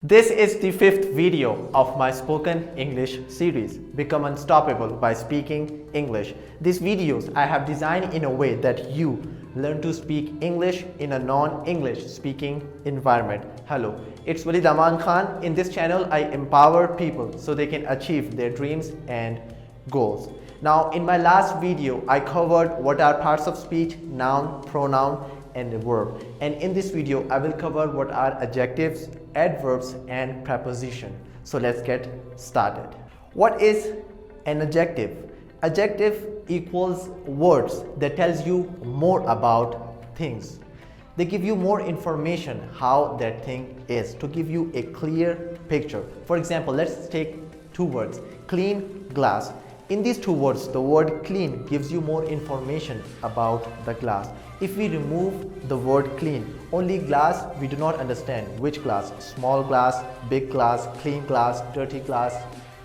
This is the fifth video of my spoken English series, Become Unstoppable by Speaking English. These videos I have designed in a way that you learn to speak English in a non-English speaking environment. Hello, it's Wali Damaan Khan. In this channel, I empower people so they can achieve their dreams and goals. Now, in my last video, I covered what are parts of speech, noun, pronoun, and verb. And in this video, I will cover what are adjectives, adverbs, and preposition. So let's get started. What is an adjective? Adjective equals words that tells you more about things. They give you more information how that thing is, to give you a clear picture. For example, let's take two words, clean, glass. In these two words, the word clean gives you more information about the glass. If we remove the word clean, only glass, we do not understand which glass, small glass, big glass, clean glass, dirty glass,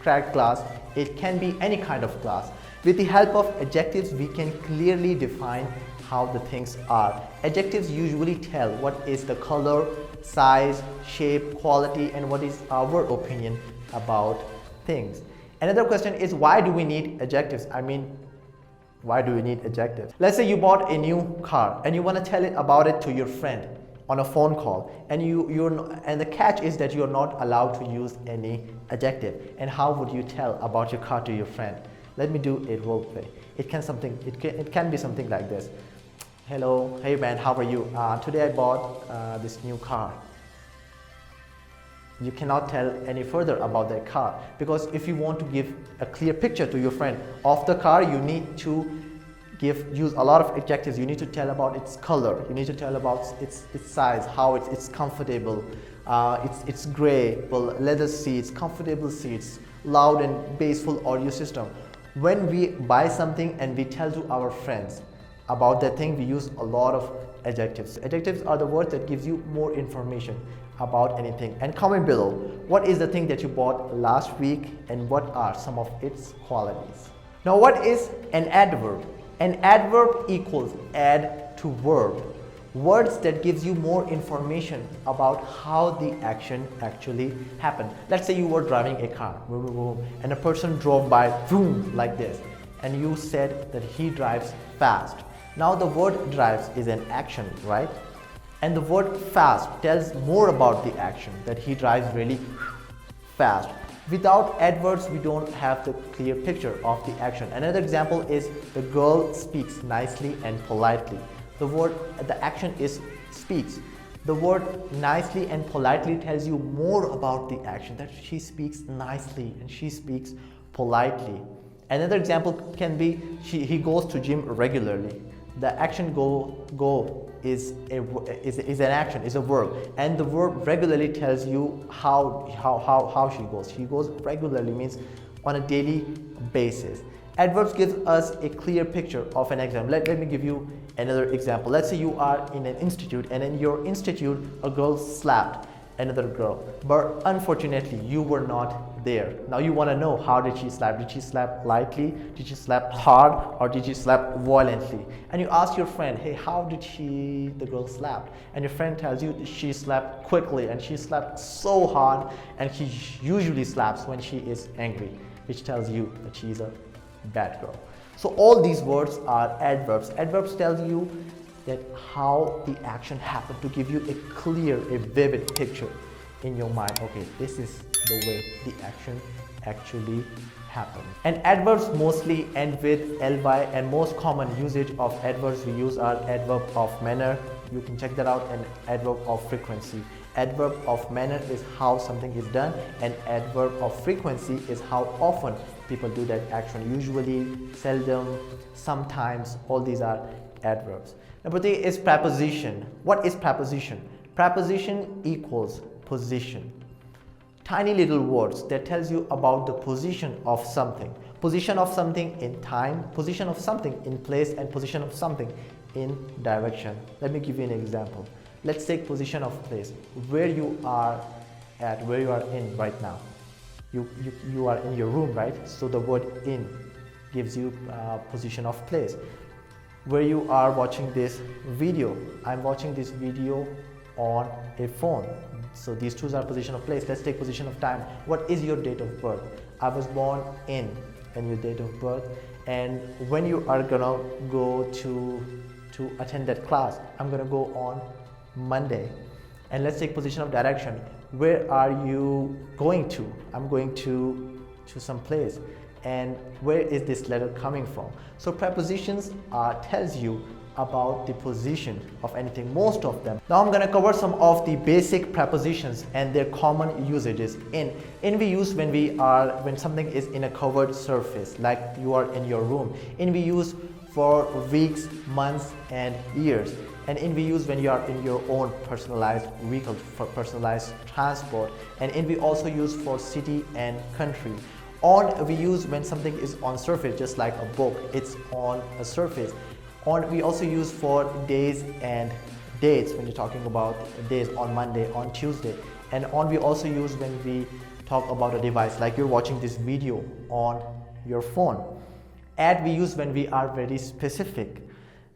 cracked glass. It can be any kind of glass. With the help of adjectives, we can clearly define how the things are. Adjectives usually tell what is the color, size, shape, quality, and what is our opinion about things. Another question is, why do we need adjectives? Why do we need adjectives? Let's say you bought a new car and you want to tell it about it to your friend on a phone call, and the catch is that you're not allowed to use any adjective. And how would you tell about your car to your friend? Let me do a role play. It can be something like this. Hello, hey man, how are you? Today I bought this new car. You cannot tell any further about that car, because if you want to give a clear picture to your friend of the car, you need to use a lot of adjectives. You need to tell about its color, you need to tell about its size, how it's comfortable, it's gray, well, leather seats, comfortable seats, loud and bassful audio system. When we buy something and we tell to our friends about that thing, we use a lot of adjectives. Adjectives are the words that gives you more information about anything. And comment below, what is the thing that you bought last week and what are some of its qualities? Now, what is an adverb? An adverb equals add to verb. Words that gives you more information about how the action actually happened. Let's say you were driving a car, and a person drove by, boom, like this, and you said that he drives fast. Now the word drives is an action, right? And the word fast tells more about the action, that he drives really fast. Without adverbs, we don't have the clear picture of the action. Another example is the girl speaks nicely and politely. The action is speaks. The word nicely and politely tells you more about the action, that she speaks nicely and she speaks politely. Another example can be he goes to gym regularly. The action go is an action, is a verb, and the verb regularly tells you how she goes. She goes regularly means on a daily basis. Adverbs gives us a clear picture of an exam. Let me give you another example. Let's say you are in an institute, and in your institute a girl slapped another girl, but unfortunately you were not there. Now you want to know, how did she slap? Did she slap lightly? Did she slap hard? Or did she slap violently? And you ask your friend, hey, how did the girl slap? And your friend tells you she slapped quickly and she slapped so hard, and she usually slaps when she is angry, which tells you that she is a bad girl. So all these words are adverbs. Adverbs tell you that how the action happened, to give you a clear, a vivid picture in your mind. Okay, this is the way the action actually happened. And adverbs mostly end with ly, and most common usage of adverbs we use are adverb of manner. You can check that out, and adverb of frequency. Adverb of manner is how something is done, and adverb of frequency is how often people do that action. Usually, seldom, sometimes, all these are adverbs. Number 3 is preposition. What is preposition? Preposition equals position. Tiny little words that tells you about the position of something. Position of something in time, position of something in place, and position of something in direction. Let me give you an example. Let's take position of place. Where you are at, where you are in right now. You are in your room, right? So the word in gives you position of place. Where you are watching this video. I'm watching this video on a phone. So these two are position of place. Let's take position of time. What is your date of birth? I was born in, and your date of birth. And when you are gonna go to attend that class, I'm gonna go on Monday. And let's take position of direction. Where are you going to? I'm going to some place. And where is this letter coming from? So prepositions tells you about the position of anything, most of them. Now I'm going to cover some of the basic prepositions and their common usages. In we use when something is in a covered surface, like you are in your room. In we use for weeks, months and years. And in we use when you are in your own personalized vehicle for personalized transport. And in we also use for city and country. On we use when something is on surface, just like a book, it's on a surface. On we also use for days and dates, when you're talking about days, on Monday, on Tuesday. And on we also use when we talk about a device, like you're watching this video on your phone. At we use when we are very specific.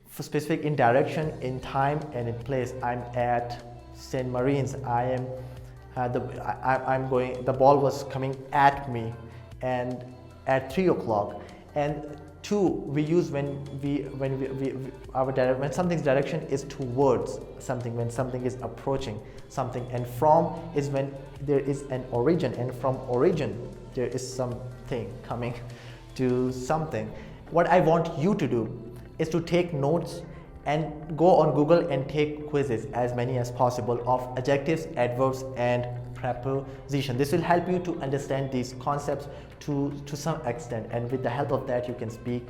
For specific in direction, in time and in place. I'm at St. Marines. I am I'm going, the ball was coming at me and at 3 o'clock. And to we use when something's direction is towards something, when something is approaching something. And from is when there is an origin, and from origin there is something coming to something. What I want you to do is to take notes and go on Google and take quizzes, as many as possible, of adjectives, adverbs and preposition. This will help you to understand these concepts to some extent, and with the help of that you can speak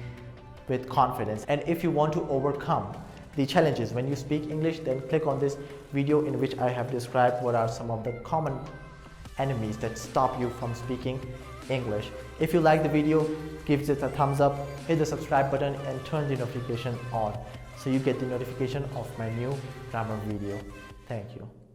with confidence. And if you want to overcome the challenges when you speak English, then click on this video in which I have described what are some of the common enemies that stop you from speaking English. If you like the video, give it a thumbs up, hit the subscribe button and turn the notification on so you get the notification of my new grammar video. Thank you.